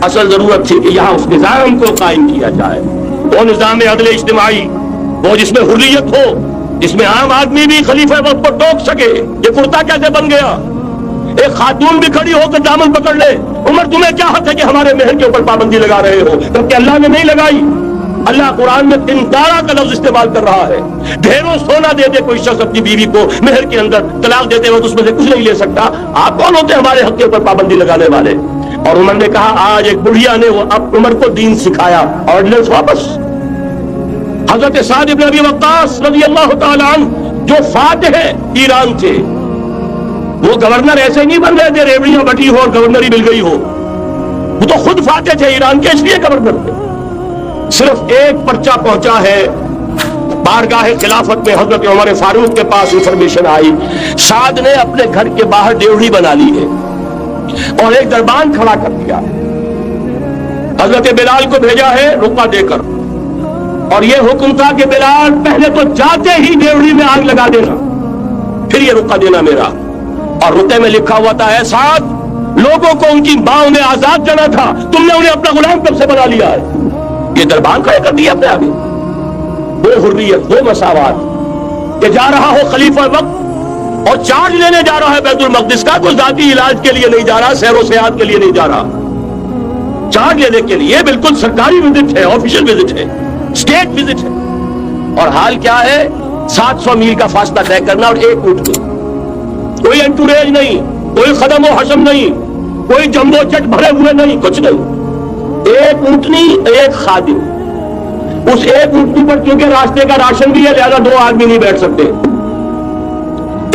اصل ضرورت تھی کہ یہاں اس نظام کو قائم کیا جائے، وہ نظام عدل اجتماعی، وہ جس میں حریت ہو، جس میں عام آدمی بھی خلیفہ وقت کو ٹوک سکے۔ یہ کرتا کیسے بن گیا؟ ایک خاتون بھی کھڑی ہو کر دامن پکڑ لے، عمر تمہیں کیا حق ہے کہ ہمارے مہر کے اوپر پابندی لگا رہے ہو؟ جبکہ اللہ نے نہیں لگائی۔ اللہ قرآن میں تنتارا کا لفظ استعمال کر رہا ہے۔ ڈھیروں سونا دے دے کوئی شخص اپنی بیوی کو مہر کے اندر، طلاق دیتے وقت اس میں سے کچھ نہیں لے سکتا، آپ کون ہوتے ہیں ہمارے حق کے اوپر پابندی لگانے والے؟ اور عمر نے کہا آج ایک بڑھیا نے وہ اب عمر کو دین سکھایا، آرڈیننس واپس۔ حضرت سعد بن ابی وقاص رضی اللہ تعالی عنہ جو فاتح ایران تھے، وہ گورنر ایسے نہیں بن رہے تھے ریوڑیاں بٹی ہو اور گورنر ہی مل گئی ہو، وہ تو خود فاتح تھے ایران کے، اس لیے گورنر تھے۔ صرف ایک پرچہ پہنچا ہے بارگاہ خلافت میں، حضرت عمر فاروق کے پاس انفارمیشن آئی سعد نے اپنے گھر کے باہر ڈیوڑی بنا لی ہے اور ایک دربان کھڑا کر دیا ہے۔ حضرت بلال کو بھیجا ہے رقعہ دے کر، اور یہ حکم تھا کہ بلال پہلے تو جاتے ہی ڈیوڑی میں آگ لگا دینا، پھر یہ رقعہ دینا میرا۔ اور رقعے میں لکھا ہوا تھا اے سعد، لوگوں کو ان کی ماں میں آزاد جانا تھا، تم نے انہیں اپنا غلام کب سے بنا لیا ہے؟ یہ دربان کھڑے کر دیا اپنے آگے۔ وہ حریت، وہ مساوات کہ جا رہا ہو خلیفہ وقت اور چارج لینے جا رہا ہے بیت المقدس کا، کوئی ذاتی علاج کے لیے نہیں جا رہا، سیر و سیاحت کے لیے نہیں جا رہا، چارج لینے کے لیے بالکل سرکاری وزٹ ہے، آفیشل وزٹ ہے، اسٹیٹ وزٹ ہے۔ اور حال کیا ہے؟ 700 میل کا فاصلہ طے کرنا اور ایک اونٹ میں، کوئی انٹوریج نہیں، کوئی خدم و حشم نہیں، کوئی جمبو جٹ بھرے ہوئے نہیں، کچھ نہیں، ایک اونٹنی ایک خادم۔ اس ایک اونٹنی پر کیونکہ راستے کا راشن بھی ہے لہذا 2 آدمی نہیں بیٹھ سکتے،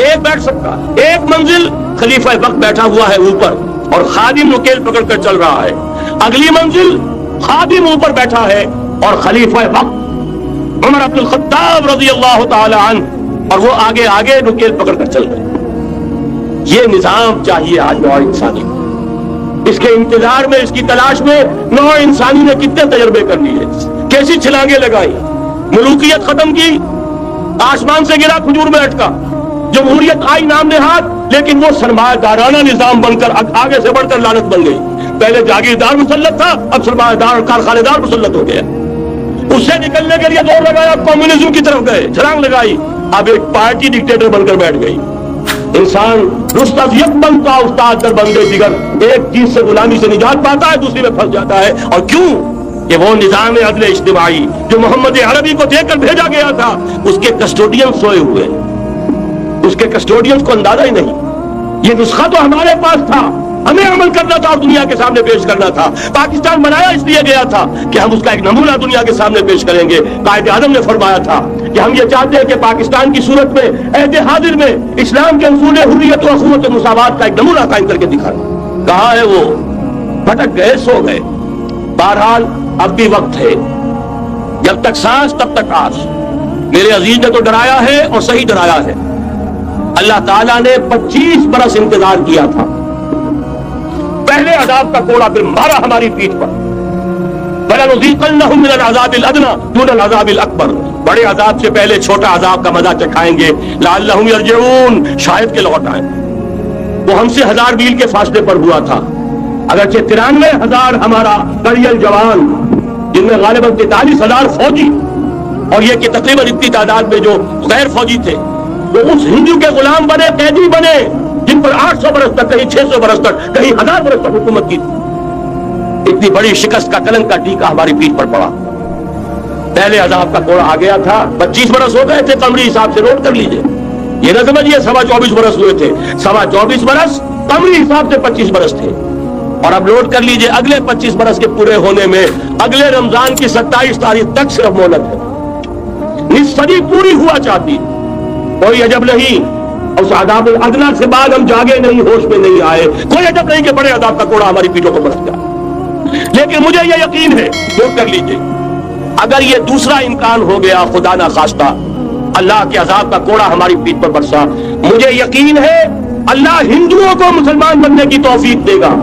ایک بیٹھ سکتا۔ ایک منزل خلیفہ وقت بیٹھا ہوا ہے اوپر اور خادم نکیل پکڑ کر چل رہا ہے، اگلی منزل خادم اوپر بیٹھا ہے اور خلیفہ وقت عمر عبد الخطاب رضی اللہ تعالی عنہ اور وہ آگے آگے نکیل پکڑ کر چل رہے۔ یہ نظام چاہیے آج نوع انسانی کو۔ اس کے انتظار میں، اس کی تلاش میں نوع انسانی نے کتنے تجربے کر لیے، کیسی چھلانگیں لگائی، ملوکیت ختم کی، آسمان سے گرا کھجور میں اٹکا، جمہوریت آئی نام نہاد، لیکن وہ سرمایہ دارانہ نظام بن کر آگے سے بڑھ کر لعنت بن گئی۔ پہلے جاگیردار مسلط تھا، اب سرمایہ دار اور کارخانے دار مسلط ہو گیا۔ اس سے نکلنے کے لیے دور لگایا، کمیونزم کی طرف گئے، چھلانگ لگائی، اب ایک پارٹی ڈکٹیٹر بن کر بیٹھ گئی۔ انسان رست از یک بنتا استاد در بندے دیگر، ایک چیز سے غلامی سے نجات پاتا ہے، دوسری میں پھنس جاتا ہے۔ اور کیوں؟ کہ وہ نظام عدل اجتماعی جو محمد عربی کو دے کر بھیجا گیا تھا، اس کے کسٹوڈین سوئے ہوئے، اس کے کسٹوڈین کو اندازہ ہی نہیں۔ یہ نسخہ تو ہمارے پاس تھا، ہمیں عمل کرنا تھا اور دنیا کے سامنے پیش کرنا تھا۔ پاکستان بنایا اس لیے گیا تھا کہ ہم اس کا ایک نمونہ دنیا کے سامنے پیش کریں گے۔ قائد اعظم نے فرمایا تھا کہ ہم یہ چاہتے ہیں کہ پاکستان کی صورت میں عہد حاضر میں اسلام کے اصول حریت و اخوت و مساوات کا ایک نمونہ قائم کر کے دکھائیں۔ کہاں ہے وہ؟ بھٹک گئے، سو گئے۔ بہرحال اب بھی وقت ہے، جب تک سانس تب تک آس۔ میرے عزیز نے تو ڈرایا ہے اور صحیح ڈرایا ہے۔ اللہ تعالیٰ نے 25 برس انتظار کیا تھا، پہلے عذاب کا کوڑا پھر مارا ہماری پیٹھ پر۔ فَلَنُذِيقَنَّهُم مِّنَ الْعَذَابِ الْأَدْنَىٰ دُونَ الْعَذَابِ الْأَكْبَرِ، بڑے عذاب سے پہلے چھوٹا عذاب کا مزہ چکھائیں گے، لَعَلَّهُمْ يَرْجِعُونَ، شاید کہ لوٹ آئیں۔ وہ ہم سے 1000 میل کے فاصلے پر ہوا تھا، اگرچہ 93,000 ہمارا کڑیل جوان، جن میں غالباً 43,000 فوجی، اور یہ کہ تقریباً اتنی تعداد میں جو غیر فوجی تھے، وہ اس ہندو کے غلام بنے، قیدی بنے، جن پر 800 برس تک، کہیں 600 برس تک، کہیں 1000 برس تک حکومت کی تھی۔ اتنی بڑی شکست کا کلنک کا ٹیکا ہماری پیٹھ پر پڑا۔ پہلے عذاب کا کوڑا آ گیا تھا، 25 برس ہو گئے تھے، قمری حساب سے نوٹ کر لیجئے، یہ نہ سمجھیے 24.25 برس ہوئے تھے، 24.25 برس قمری حساب سے 25 برس تھے۔ اور اب نوٹ کر لیجئے اگلے 25 برس کے پورے ہونے میں اگلے رمضان کی 27 تاریخ تک صرف مہلت ہے۔ نصف صدی پوری ہوا چاہتی، کوئی عجب نہیں اس عذاب الادنیٰ سے بعد ہم جاگے نہیں، ہوش میں نہیں آئے، کوئی عجب نہیں کہ بڑے عذاب کا کوڑا ہماری پیٹھوں کو برس گیا۔ لیکن مجھے یہ یقین ہے، نوٹ کر لیجئے، اگر یہ دوسرا امکان ہو گیا، خدا نہ خواستہ اللہ کے عذاب کا کوڑا ہماری پیٹھ پر برسا، مجھے یقین ہے اللہ ہندوؤں کو مسلمان بننے کی توفیق دے گا،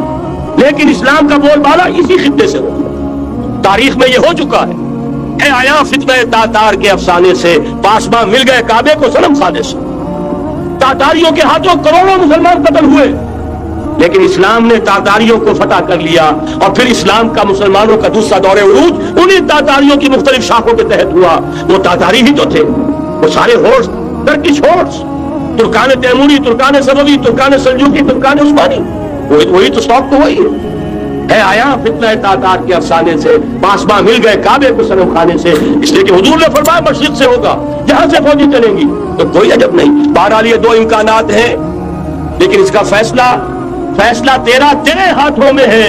لیکن اسلام کا بول بالا اسی خطے سے ہوگا۔ تاریخ میں یہ ہو چکا ہے، اے آیا فتنہ تاتار کے افسانے سے، پاسباں مل گئے کعبے کو صنم خانے سے۔ تاتاریوں کے ہاتھوں کروڑوں مسلمان قتل ہوئے، لیکن اسلام نے تاتاریوں کو فتح کر لیا، اور پھر اسلام کا مسلمانوں کا دوسرا دور عروج انہیں تاتاریوں کی مختلف شاخوں کے تحت ہوا۔ وہ تاتاری ہی تو تھے، وہ سارے ہورس، ٹرکش ہورس، ترکان تیموری، ترکان صفوی، ترکان سلجوقی، ترکان عثمانی، وہی تو اسٹاک تو وہی ہے۔ آیا فتنہ تاتار کے افسانے سے، پاسباں مل گئے کعبے کو سنم کھانے سے، اس لیے کہ حضور نے فرمایا مشرق سے ہوگا، جہاں سے فوجی چلیں گی، تو کوئی عجب نہیں۔ بہرحال یہ دو امکانات ہیں، لیکن اس کا فیصلہ تیرے ہاتھوں میں ہے،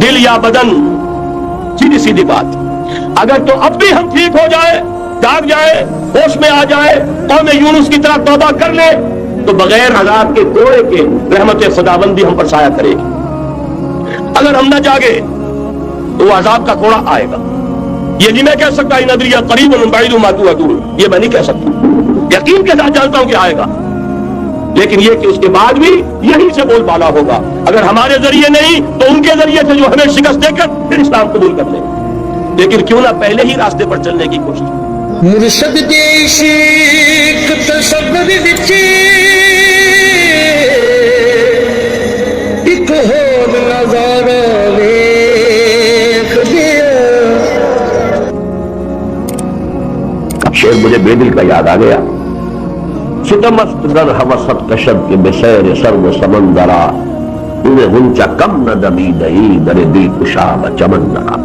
دل یا بدن، سیدھی سیدھی بات۔ اگر تو اب بھی ہم ٹھیک ہو جائے، جاگ جائے، ہوش میں آ جائے، قوم یونس کی طرح توبہ کر لے، تو بغیر عذاب کے کوڑے کے رحمت خداوندی ہم پر سایہ کرے گی۔ اگر ہم نہ جاگے تو وہ عذاب کا کوڑا آئے گا۔ یہ نہیں میں کہہ سکتا ان ادری قریب بعید ما توعدون، یہ میں نہیں کہہ سکتا، یقین کے ساتھ جانتا ہوں کہ آئے گا، لیکن یہ کہ اس کے بعد بھی یہیں سے بول بالا ہوگا۔ اگر ہمارے ذریعے نہیں تو ان کے ذریعے سے، جو ہمیں شکست دے کر پھر اسلام قبول کر لیں، لیکن کیوں نہ پہلے ہی راستے پر چلنے کی کوشش۔ مرشد دیشیک تصور وچ ایک ہور نظارہ ویکھ گیا۔ شعر مجھے بے دل کا یاد آ گیا۔ ستمست در حوست کشد کے بسیر سرو سمندرا، انہیں غنچہ کم نہ دمیدہی در دل کشا چمن درا۔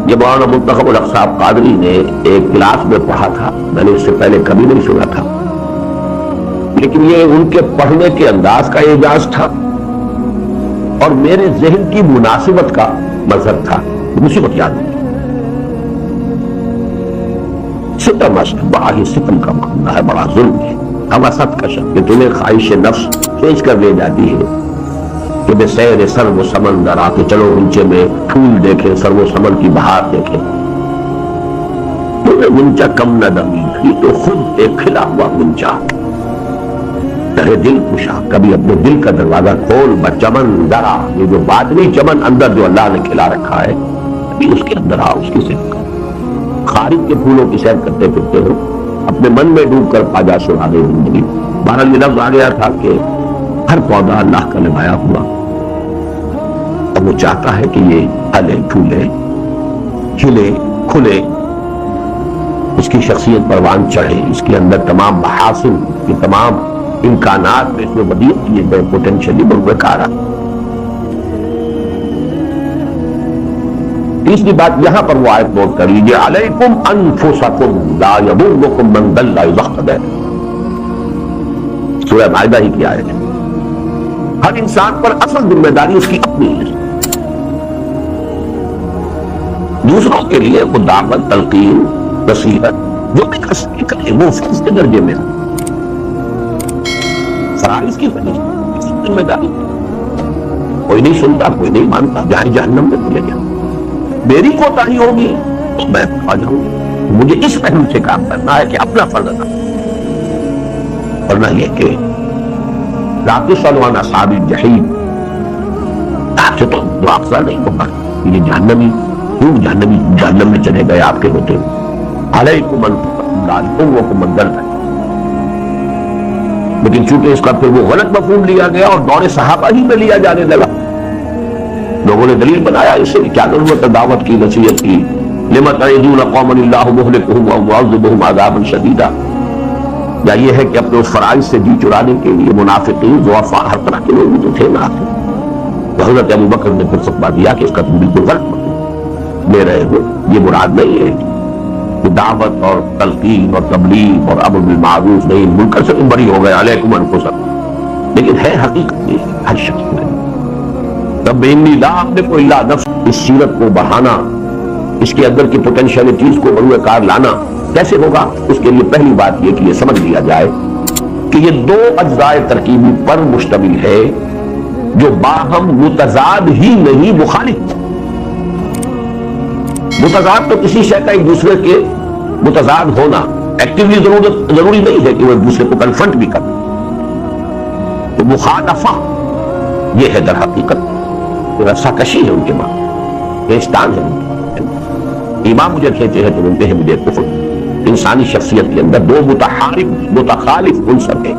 یہ مولانا منتخب الحق صاحب قادری نے ایک کلاس میں پڑھا تھا، میں نے اس سے پہلے کبھی نہیں سنا تھا، لیکن یہ ان کے پڑھنے کے انداز کا اعجاز تھا اور میرے ذہن کی مناسبت کا مظہر تھا۔ مصیبت یاد نہیں، ستم اشک بڑا ہی ستم کا معاملہ ہے، بڑا ظلم ہے۔ حوست کا شک کہ تمہیں خواہش نفس کھینچ کر لے جاتی ہے کہ بے سیر سرو و سمندر، آ کے چلو غنچے میں پھول دیکھیں، سرو و سمن کی بہار دیکھیں۔ تمہیں غنچہ کم نہ دمی، یہ تو خود ایک کھلا ہوا غنچہ، ترے دل کشا، کبھی اپنے دل کا دروازہ کھول، بچمن درا، یہ جو باطنی چمن اندر جو اللہ نے کھلا رکھا ہے، ابھی اس کے اندر آؤ، اس کی سیر کرو۔ خارج کے پھولوں کی سیر کرتے پھرتے ہو، اپنے من میں ڈوب کر پاجا سنا دے زندگی۔ بہرحال یہ لفظ آ گیا تھا کہ ہر پودا اللہ کا لگایا ہوا، اور وہ چاہتا ہے کہ یہ پھلے پھولے، کھلے کھلے، اس کی شخصیت پروان چڑھے، اس کے اندر تمام محاسن کی تمام امکانات میں اس میں ودیع کیے گئے پوٹینشلی بروئے کارا۔ تیسری بات یہاں پر وہ آیت نوٹ کر لیجیے، علیکم انفسکم لا یضرکم من ضل اذا اہتدیتم، سورہ مائدہ ہی کی آیت ہے۔ ہر انسان پر اصل ذمہ داری اس کی اپنی ہے، دوسروں کے لیے وہ دعوت، تلقین، نصیحت جو بھی کر سکے کرے، وہ فرض کے درجے میں فرائض کی ذمہ داری۔ کوئی نہیں سنتا، کوئی نہیں مانتا، جہاں جہنم میں چلے جائے، میری کوتاہی ہوگی تو میں آ جاؤں، مجھے اس پہلو سے کام کرنا ہے کہ اپنا فرض ادا، ورنہ یہ کہ لا تصلوا علی اصحاب الجحیم، آپ سے تو مواخذہ نہیں ہوگا، یہ جہنمی کیوں جہنم میں چلے گئے آپ کے ہوتے ہوئے۔ علیکم انفسکم لا یضرکم من ضل، لیکن چونکہ اس کا پھر وہ غلط مفہوم لیا گیا اور دور صحابہ ہی میں لیا جانے لگا، لوگوں نے دلیل بنایا اسے کیا ضرورت ہے دعوت کی، نصیحت کی، لم تعظون قوما اللہ مہلکہم و معذبہم عذابا شدیدا، یا یہ ہے کہ اپنے اس فرائض سے جی چرانے کے لیے منافقین، ضعفاء، ہر طرح کے لوگ تو تھے نا۔ حضرت ابو بکر نے پھر فتویٰ دیا کہ اس کا تم بالکل غلط مفہوم لے رہے ہو، یہ مراد نہیں ہے کہ دعوت اور تلقین اور تبلیغ اور امر بالمعروف نہیں، منکر سے تم بری ہو گئے، علیکم انفسکم، لیکن ہے حقیقت یہ ہر شخص میں رب انی لا املک الا نفس، اس سیرت کو بڑھانا، اس کے اندر کی پوٹینشیلٹیز کو بروئے کار لانا کیسے ہوگا؟ اس کے لیے پہلی بات یہ کہ یہ سمجھ لیا جائے کہ یہ دو اجزاء ترکیبی پر مشتمل ہے جو باہم متضاد ہی نہیں، مخالف۔ متضاد تو کسی شے کا ایک دوسرے کے متضاد ہونا ایکٹیولی ضروری نہیں ہے کہ وہ ایک دوسرے کو کنفرنٹ بھی کرے، تو مخالفہ یہ ہے در حقیقت رسا کشی ہے ان کے بعد، پیشتان ہے۔ ایمان مجھے کھینچے ہیں تو ملتے ہیں مجھے کفر۔ انسانی شخصیت کے اندر دو متخالف عنصر ہیں،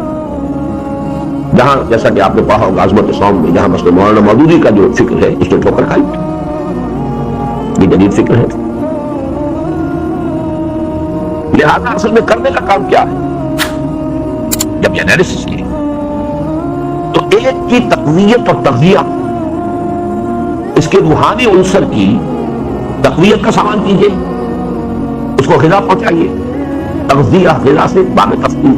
جہاں جیسا کہ آپ نے پڑھا ہوگا عظمت صوم میں، جہاں مسئلہ مولانا مودودی کا جو فکر ہے اس نے ٹھوکر کھائی، یہ جدید فکر ہے۔ لہذا اصل میں کرنے کا کام کیا ہے؟ جب یہ انالیسس کی تو ایک کی تقویت اور تغذیہ، اس کے روحانی عنصر کی تقویت کا سامان کیجیے، اس کو غذا پہنچائیے، تغذیہ غذا سے باب تفصیل۔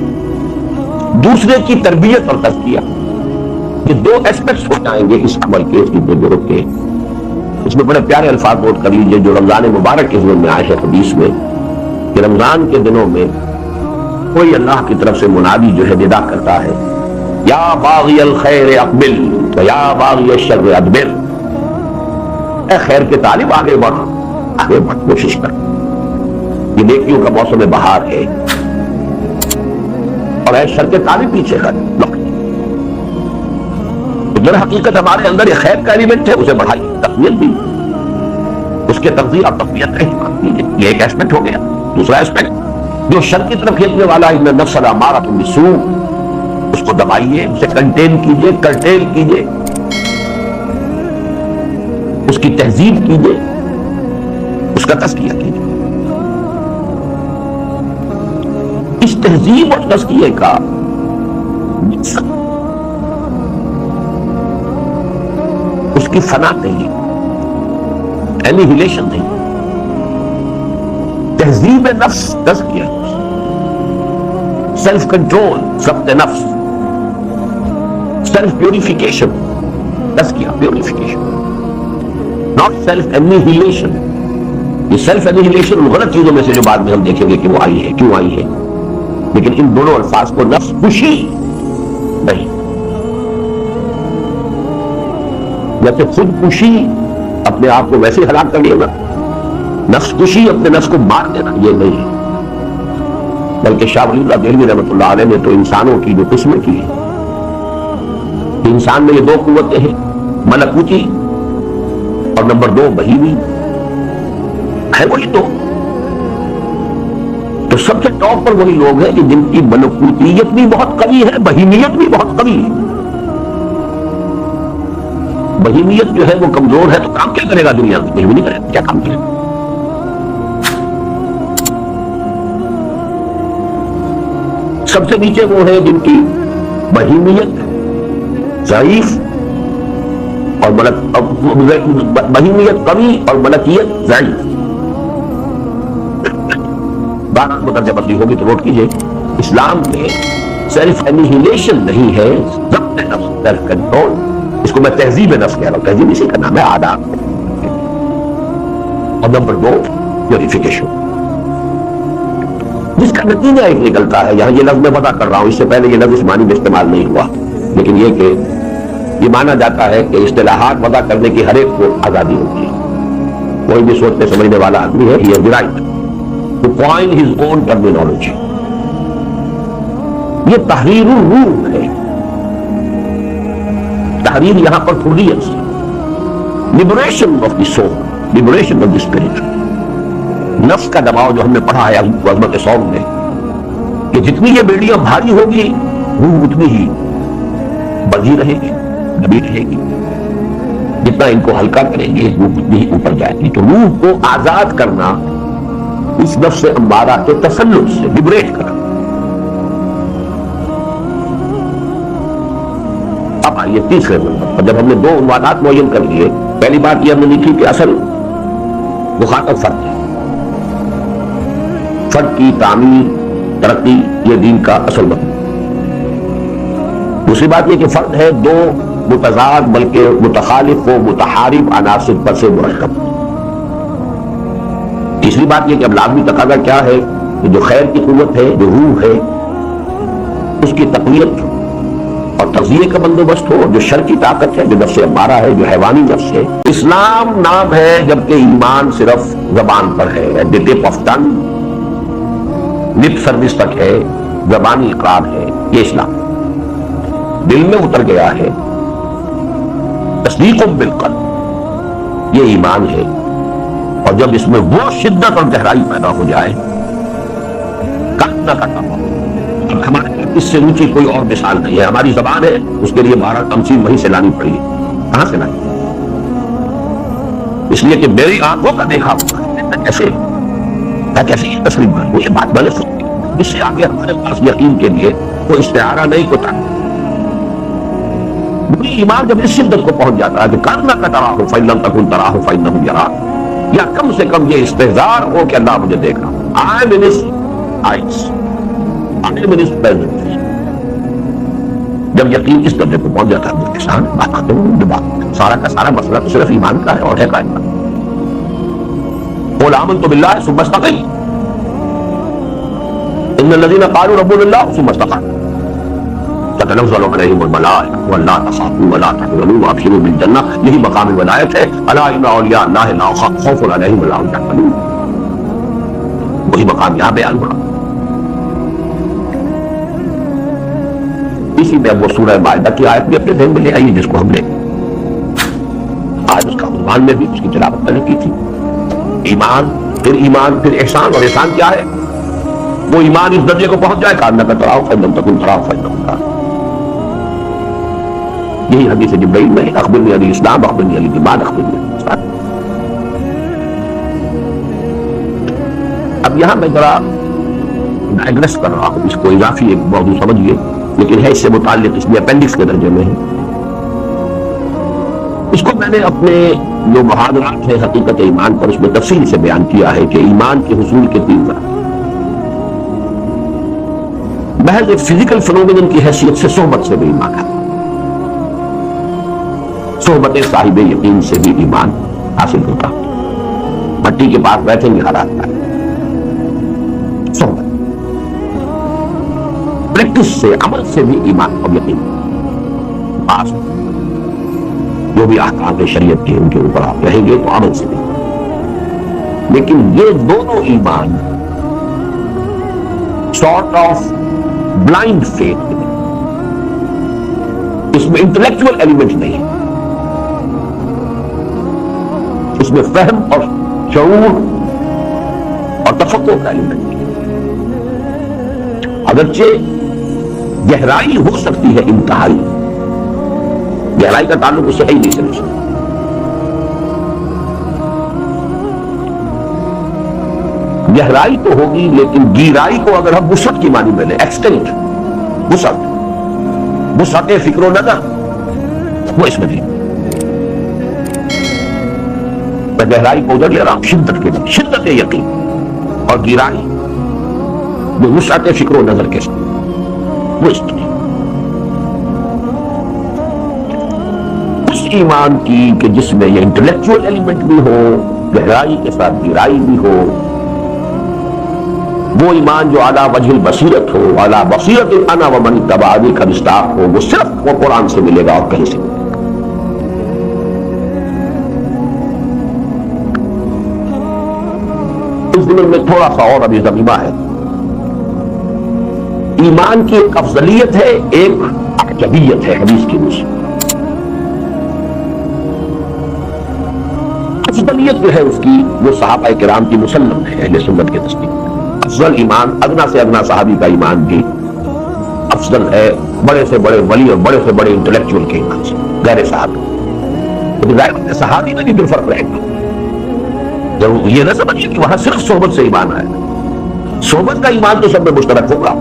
دوسرے کی تربیت اور تزکیہ، یہ دو ایسپیکٹس ہو جائیں گے اس عمل کے، اس کی گروپ کے۔ اس میں بڑے پیارے الفاظ نوٹ کر لیجئے جو رمضان مبارک کے ضمن میں آئے ہیں حدیث میں، کہ رمضان کے دنوں میں کوئی اللہ کی طرف سے منادی جو ہے ندا کرتا ہے، یا باغی الخیر اقبل و یا باغی الشر ادبر، اے خیر کے طالب آگے بڑھ، آگے بڑھ، کوشش کر، یہ نیکیوں کا موسم بہار ہے، اور اے شر کے طالب پیچھے ہٹ۔ در حقیقت ہمارے اندر یہ خیر کا ایلیمنٹ ہے، اسے بڑھائیے، تقویت بھی، اس کے تغذیہ اور تقویت کا اہتمام کیجیے، یہ ایک ایسپیکٹ ہو گیا۔ دوسرا ایسپیکٹ جو شر کی طرف کھینچنے والا ہے، ان نفس الامارۃ بالسوء، اس کو دبائیے، اسے کنٹین کیجیے، کرٹیل کیجیے، اس کی تہذیب کیجیے، اس کا تزکیہ کیجیے۔ اس تہذیب اور تزکیے کا اس کی فنا نہیں، اینیہیلیشن نہیں، تہذیب نفس، تزکیہ، سیلف کنٹرول، ضبط نفس، سیلف پیوریفیکیشن، تزکیہ پیوریفیکیشن، ناٹ سیلف اینیہیلیشن۔ یہ سیلف اینیہیلیشن ان غلط چیزوں میں سے جو بعد میں ہم دیکھیں گے کہ وہ آئی ہے، کیوں آئی ہے، لیکن ان دونوں الفاظ کو نفس خوشی نہیں، جیسے خود کشی اپنے آپ کو ویسے ہلاک کر لینا، نفس کشی اپنے نفس کو مار دینا یہ نہیں ہے، بلکہ شاہ ولی اللہ دہلوی رحمۃ اللہ علیہ نے تو انسانوں کی جو قسمیں کی ہے، انسان میں یہ دو قوتیں ہیں، ملکوتی اور نمبر 2 بہیمی ہے، وہی دو۔ تو سب سے ٹاپ پر وہی لوگ ہیں کہ جن کی ملکوتیت بھی بہت قوی ہے، بہیمیت بھی بہت قوی ہے۔ بہیمیت جو ہے وہ کمزور ہے تو کام کیا کرے گا دنیا میں؟ کچھ بھی نہیں کرے گا، کیا کام کرے گا؟ سب سے نیچے وہ ہے جن کی بہیمیت ضعیف اور بہیمیت قوی اور ملکیت ضعیف۔ بارہ کو درجہ بندی ہوگی تو نوٹ کیجئے، اسلام میں سیلف اینیہیلیشن نہیں ہے، ضبط نفس، سیلف کنٹرول۔ اس کو میں تہذیب نفس کہہ رہا ہوں، تہذیب اسی کا نام ہے، آداب۔ اور نمبر 2 پیوریفیکیشن، جس کا نتیجہ ایک نکلتا ہے، یہاں یہ لفظ میں پتا کر رہا ہوں، اس سے پہلے یہ لفظ اس معنی میں استعمال نہیں ہوا، لیکن یہ کہ یہ مانا جاتا ہے کہ اصطلاحات وضع کرنے کی ہر ایک کو آزادی ہوتی ہے، کوئی بھی سوچنے سمجھنے والا آدمی ہے، he has the right to coin his own terminology۔ یہ تحریر الروح ہے، تحریر یہاں پر حریت سے، liberation of the civil, liberation of the spirit. نفس کا دباؤ جو ہم نے پڑھا ہے عظمت صوم میں، کہ جتنی یہ بیڑیاں بھاری ہوگی روح اتنی ہی بڑھی رہے گی، دبی رہے گی، جتنا ان کو ہلکا کریں گے روح اتنی ہی اوپر جائے گی۔ تو روح کو آزاد کرنا، اس نفس امارہ کے تسلط سے لبریٹ کرنا۔ اب آئیے تیسرے نمبر پر، جب ہم نے 2 عنوانات معین کر لیے، پہلی بات یہ ہم نے لکھی کہ اصل مخاطب فرد ہے، فرد کی تعمیر، ترقی، یہ دین کا اصل مطلب۔ دوسری بات یہ کہ فرد ہے 2 متضاد بلکہ متخالف و متحارب عناصر پر سے مرکب۔ تیسری بات یہ کہ اب لازمی تقاضا کیا ہے کہ جو خیر کی قوت ہے، جو روح ہے، اس کی تقویت اور تغذیے کا بندوبست ہو، جو شر کی طاقت ہے، جو نفس امارہ ہے، جو حیوانی نفس ہے۔ اسلام نام ہے جبکہ ایمان صرف زبان پر ہے، at the tip of tongue, lip service تک ہے، زبانی اقرار ہے، یہ اسلام دل میں اتر گیا ہے، تصدیق بالقلب، یہ ایمان ہے۔ اور جب اس میں وہ شدت اور گہرائی پیدا ہو جائے، کہنا کا کام ہمارے اس سے اونچی کوئی اور مثال نہیں ہے. ہماری زبان ہے, اس کے لیے 12 تمثیل وہیں سے لانی پڑی. کہاں سے لانی؟ اس لیے کہ میری آنکھوں کا دیکھا کیسے یہ تصریف بن وہ یہ بات بنے سکتی ہے, جس سے آگے ہمارے پاس یقین کے لیے کوئی استعارہ نہیں ہوتا. وہی ایمان جب اس شدت کو پہنچ جاتا ہے کہ کرنا کا تراہ فإن لم تكن تراہ فإنه يراك, یا کم سے کم یہ استحضار ہو کہ اللہ مجھے دیکھ رہا, I am in his eyes, I am in his presence. جب یقین اس درجے کو پہنچ جاتا ہے تو کسان بات ختم, سارا کا سارا مسئلہ تو صرف ایمان کا ہے اور ہے کائنات. قل آمنت باللہ ثم استقم, ان الذین قالوا ربنا اللہ ثم استقاموا تتنزل علیہم الملائکۃ ولا تخافوا ولا تحزنوا وابشروا بالجنہ. یہی مقام ولایت ہے. الا ان اولیاء اللہ لا خوف علیہم ولا هم يحزنون. وہی مقام یہاں بیان ہوا. اسی میں وہ سورہ مائدہ کی آیت بھی اپنے ذہن میں لے آئیے, جس کو ہم نے آج اس کا عنوان میں بھی اس کی تلاوت میں نے کی تھی. ایمان پھر احسان. اور احسان کیا ہے؟ وہ ایمان اس درجے کو پہنچ جائے کارنا کا تراؤ فإن لم تكن تراؤ فإنه يراك. یہی حدیث جبرائیل میں اخبرنی عن الاسلام اخبرنی عن الایمان اخبرنی عن الاحسان. اب یہاں میں ذرا ایڈریس کر رہا ہوں, اس کو اضافی ایک موضوع سمجھیے, لیکن ہے اس سے متعلق, اس میں اپینڈکس کے درجے میں ہے. اس کو میں نے اپنے جو محاضرات ہیں حقیقت ایمان پر, اس میں تفصیل سے بیان کیا ہے کہ ایمان کے حصول کے 3 طرح. محض ایک فزیکل فنومینن کی حیثیت سے صحبت سے بھی ایمان ہے. صحبت صاحب یقین سے بھی ایمان حاصل ہوتا. مٹی کے پاس بیٹھیں گے حالات میں صحبت, پریکٹس سے عمل سے بھی ایمان اور یقین پاس. جو بھی احکام شریعت کے ان کے اوپر آپ رہیں گے تو عمل سے بھی. لیکن یہ دونوں ایمان سارٹ آف بلائنڈ فیتھ, اس میں انٹلیکچوئل ایلیمنٹ نہیں ہے, اس میں فہم اور شعور اور تفکر کا ایلیمنٹ نہیں. اگرچہ گہرائی ہو سکتی ہے انتہائی, گہرائی کا تعلق اس سے ہے ہی نہیں سمجھ. گہرائی تو ہوگی لیکن گیرائی کو اگر ہم وسعت کی معنی میں لیں, ایکسٹینٹ, وسعت فکر و نظر, وہ اس میں نہیں. میں گہرائی کو ادھر لے رہا ہوں شدت کے لیے, شدت یقین, اور گیرائی جو وسعت فکر و نظر کے ساتھ, وہ اس میں نہیں. اس ایمان کی کہ جس میں یہ انٹلیکچوئل ایلیمنٹ بھی ہو, گہرائی کے ساتھ گیرائی بھی ہو, وہ ایمان جو اعلیٰ وجہ البصیرت ہو, اعلیٰ بصیرت انا ومن اتبعنی کا مصداق ہو, وہ صرف وہ قرآن سے ملے گا اور کہیں سے ملے گا. اس دن میں تھوڑا سا اور ابھی ضمیمہ ہے. ایمان کی ایک افضلیت ہے, ایک عجبیت ہے حدیث کی روح سے. افضلیت جو ہے اس کی, وہ صحابہ کرام کی مسلم ہے, اہل سنت کے تصدیق. افضل ایمان, ادنا سے ادنا صحابی کا ایمان بھی افضل ہے بڑے سے بڑے ولی اور بڑے سے بڑے انٹلیکچوئل کے ایمان سے, غیر صحابی. صحابی میں بھی دل فرق رہے گا. ضرور یہ نہ سمجھیے کہ وہاں صرف صحبت سے ایمان آئے. صحبت کا ایمان تو سب میں مشترک ہوگا,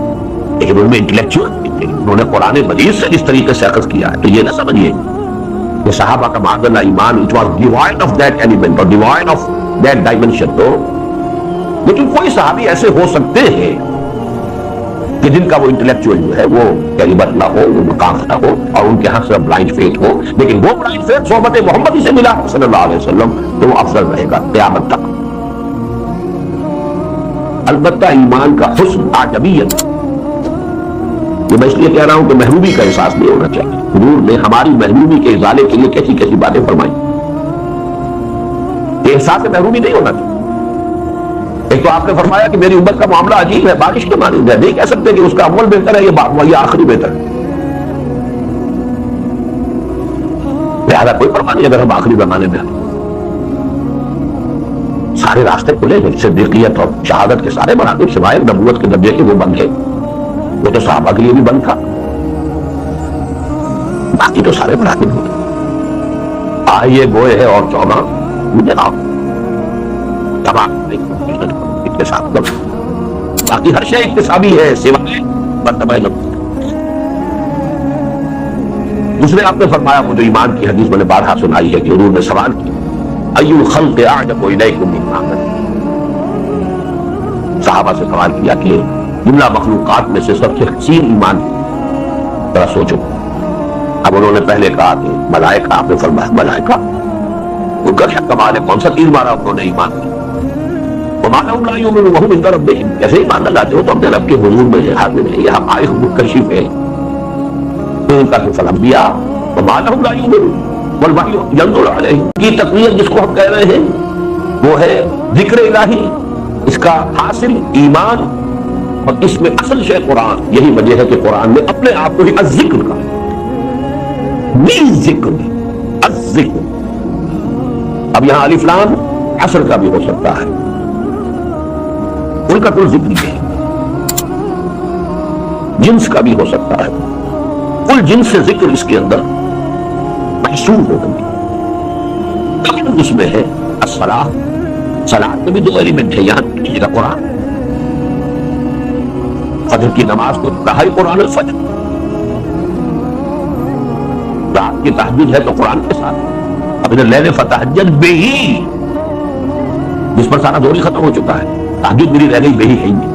لیکن ان میں انٹلیکچوئل, انہوں نے قرآن مجید سے جس طریقے سے اخذ کیا ہے, تو یہ نہ سمجھیے کہ صحابہ کا معدلہ ایمان it was devoid of that element or devoid of that dimension. تو لیکن کوئی صحابی ایسے ہو سکتے ہیں کہ جن کا وہ انٹلیکچوئل جو ہے وہ غیبت نہ ہو, وہ مقام نہ ہو, اور ان کے ہاں صرف بلائنڈ فیتھ ہو, لیکن وہ بلائنڈ فیتھ صحبت محمدی سے ملا صلی اللہ علیہ وسلم, تو وہ افضل رہے گا قیامت تک. البتہ ایمان کا حسن, عجبیت, یہ میں اس لیے کہہ رہا ہوں کہ محرومی کا احساس نہیں ہونا چاہیے. حضور نے ہماری محرومی کے ازالے کے لیے کیسی کیسی باتیں فرمائی. احساس محرومی نہیں ہونا چاہیے. ایک تو آپ نے فرمایا کہ میری امت کا معاملہ عجیب ہے, بارش کے مانند ہے. نہیں کہہ سکتے کہ اس کا اول بہتر ہے, یہ آخری بہتر ہے. لہذا کوئی پرواہ نہیں اگر ہم آخری زمانے میں آئے. سارے راستے کھلے ہیں, صدیقیت اور شہادت کے سارے مراتب سوائے نبوت کے درجے کے وہ بند ہیں. وہ تو صحابہ کے لیے بھی بند تھا، باقی تو سارے مراکب ہوئے. آئیے گوئے ہے اور چوگا مجھے آپ تمام اکتساب کرو، باقی ہر شے اکتسابی ہے سوائے مرتبہ نبوت. دوسرے آپ نے فرمایا، وہ جو ایمان کی حدیث میں نے بارہا سنائی ہے کہ حضور نے سوال کیا ای الخلق اعجب الیکم من محمد، صحابہ سے سوال کیا کہ جملہ مخلوقات میں سے سب سے حسین ایمان ذرا سوچو. اب انہوں نے پہلے کہا کہ ملائکہ، آپ نے فرمایا ملائکہ، ان کا کیا کمال ہے، کون سا تیر مارا انہوں نے ایمان میں. وما لهم لا يؤمنون وهم عند ربهم، کیسے ایمان نہ لاتے ہو تو اپنے رب کے حضور میں حاضر ہیں، یہاں آئے ہو کشف ہے. ان کا الانبیاء وما لهم لا يؤمنون والوحی ينزل علیہم کی تقویت جس کو ہم کہہ رہے ہیں وہ ہے ذکر الہی، اس کا حاصل ایمان، اور اس میں اصل شے قرآن. یہی وجہ ہے کہ قرآن نے اپنے آپ کو ہی الذکر کہا، نیز ذکر الذکر. اب یہاں الف لام عصر کا بھی ہو سکتا ہے، ان کا تو ذکر ہے، جنس کا بھی ہو سکتا ہے، کل جنس سے ذکر اس کے اندر محصول ہوگا. اس میں ہے الصلاۃ، صلاۃ میں بھی دو ایلیمنٹ ہے، یہاں کا قرآن. فجر کی نماز کو کہا ہی قرآن الفجر، رات کی تہجد ہے تو قرآن کے ساتھ. اب ادھر لیل فتہجد بہ، جس پر سارا دور ہی ختم ہو چکا ہے، تہجد میری رہ گئی بہ ہی نہیں.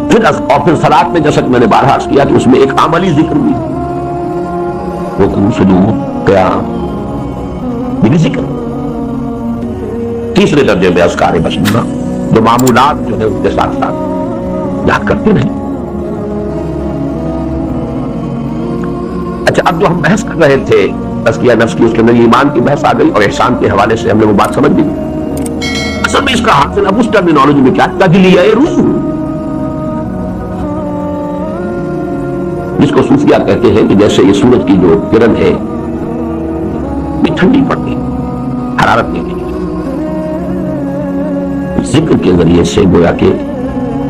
پھر صلاۃ میں جیسا کہ میں نے بارہا عرض کیا کہ اس میں ایک عملی ذکر بھی، رکوع سجود قیام یہ بھی ذکر. تیسرے درجے میں اذکار مسنونہ، جو معمولات جو ہے ان کے ساتھ ساتھ یاد کرتے رہیں. اچھا، اب جو ہم بحث کر رہے تھے تزکیہ نفس کی، اس کے اندر ایمان کی بحث آ گئی اور احسان کے حوالے سے ہم نے وہ بات سمجھ لی. اصل میں اس کا حاصل اب اس ٹرمینالوجی میں کیا تجلیہ روح، جس کو صوفیہ کہتے ہیں کہ جیسے یہ سورج کی جو کرن ہے یہ ٹھنڈی پڑتی حرارت نہیں دیتی، ذکر کے ذریعے سے گویا کہ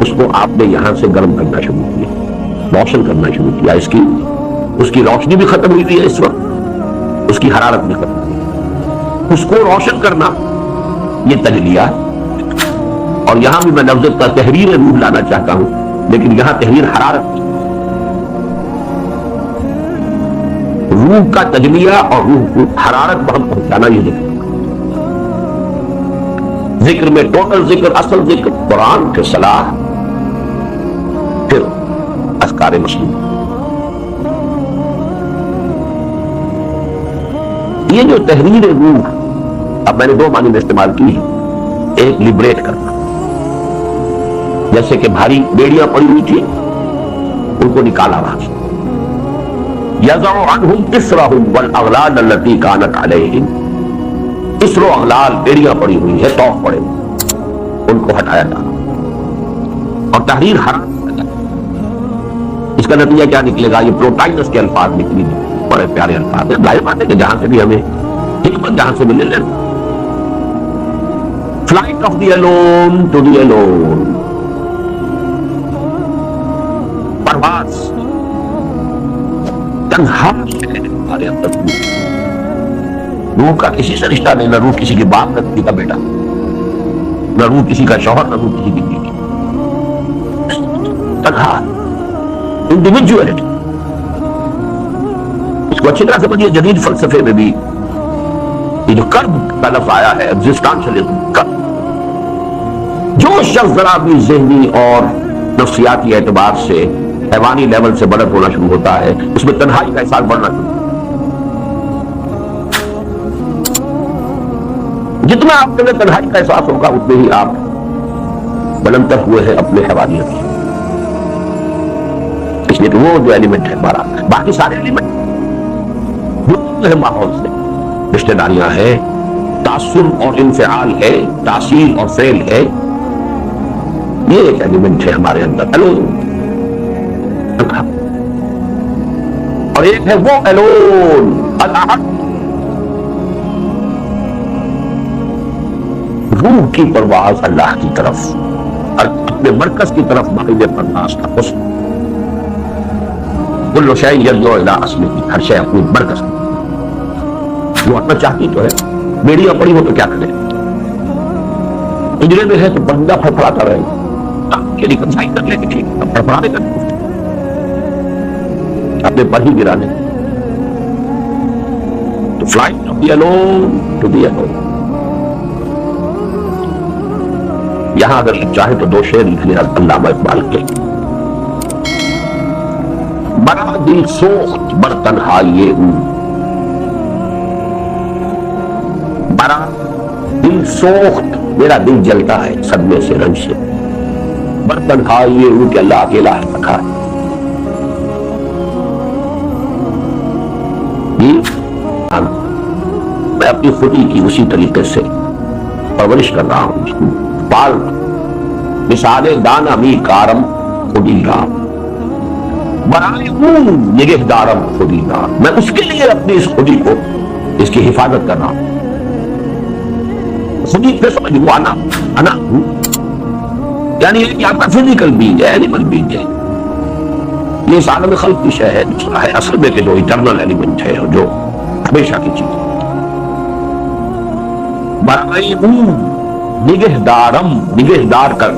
اس کو آپ نے یہاں سے گرم کرنا شروع کیا، روشن کرنا شروع کیا. اس کی روشنی بھی ختم ہوئی ہے اس وقت، اس کی حرارت بھی ختم ہوئی. اس کو روشن کرنا یہ تجلیہ ہے. اور یہاں بھی میں لفظ تحریر روح لانا چاہتا ہوں، لیکن یہاں تحریر حرارت کی، روح کا تجلیہ اور روح کو حرارت بہت پہنچانا یہ ذکر. ذکر میں ٹوٹل ذکر، اصل ذکر قرآن، پھر صلاح، پھر اذکار مسنونہ. یہ جو تحریر روح، اب میں نے دو معنی میں استعمال کی ہے. ایک لبریٹ کرنا، جیسے کہ بھاری بیڑیاں پڑی ہوئی تھی ان کو نکالا وہاں سے. یضع عنہم اسرہم والاغلال التي كانت علیہم، اسر و اغلال بیڑیاں پڑی ہوئی ہے، توق پڑے ہوئے، ان کو ہٹایا جانا. اور تحریر حرارت، اس کا نتیجہ کیا نکلے گا؟ یہ پروٹائنس کے الفاظ نکلی، بڑے پیارے الفاظ ہیں. ظاہر بات ہے کہ جہاں سے بھی ہمیں حکمت جہاں سے ملے لیں. Flight of the alone to the alone, پرواز تنہا ہمارے اندر. روح کا کسی سے رشتہ نہیں، نہ روح کسی کے باپ نہ کسی کا بیٹا، نہ روح کسی کا شوہر، نہ روح کسی کی بیوی. تنہا انڈیویجولیٹی. اس کو اچھی طرح سمجھیے. جدید فلسفے میں بھی یہ جو کرب کا لفظ آیا ہے، ایگزسٹانشلزم، کرب، جو شخص ذرا بھی ذہنی اور نفسیاتی اعتبار سے حیوانی لیول سے بلند ہونا شروع ہوتا ہے، اس میں تنہائی کا احساس بڑھنا شروع ہوتا ہے. جتنا آپ کے تنہائی کا احساس ہوگا اتنے ہی آپ بلند تر ہوئے ہیں اپنے حیوانیت سے. اس لیے کہ وہ جو ایلیمنٹ ہے ہمارا، باقی سارے ایلیمنٹ ہے، ماحول سے رشتہ داریاں ہیں، تاثر اور انفعال ہے، تاثیر اور فعل ہے. یہ ایک ایلیمنٹ ہے ہمارے اندر، اور ایک ہے وہ الون الاحد، روح کی پرواز اللہ کی طرف. اور اپنے مرکز کی طرف مائل پرواز کا حسن. کل شیء یرجع الی اصلہ، ہر شے اپنی مرکز کی. وہ اپنا چاہتی تو ہے، بیڑیاں پڑی ہو تو کیا کرے، اجرے میں ہے تو بندہ پھڑپڑاتا رہے گا کہ ریکنسائی کر لے کہ ٹھیک پھڑپڑانے کا اپنے پر ہی گرانے. تو flight to be alone, to be alone. یہاں اگر چاہے تو دو شعر لکھ لیں علامہ اقبال کے. بڑا دل سوخت بر تنہائی او، بڑا دل سوخت، میرا دل جلتا ہے صدمے سے رنج سے. بر تنہائی او کہ اللہ اکیلا رکھا ہے. میں اپنی خودی کی اسی طریقے سے پرورش کر رہا ہوں اس کو پال. مثال دانا می کارم خودی رام، برائے اون نگہ دارم خودی رام. میں اس کے لیے اپنی اس خودی کو، اس کی حفاظت کر رہا ہوں. خودی پہ سمجھ وہ انا یعنی یہ کہ آپ کا فزیکل بیج ہے، اینیمل بیج ہے. یہ اس عالم خلق کی شے ہے. دوسرا ہے اصل میں کہ جو ایٹرنل ایلیمنٹ ہے، جو ہمیشہ کی چیز. برائے اون نگہ دارم، نگہ دار کر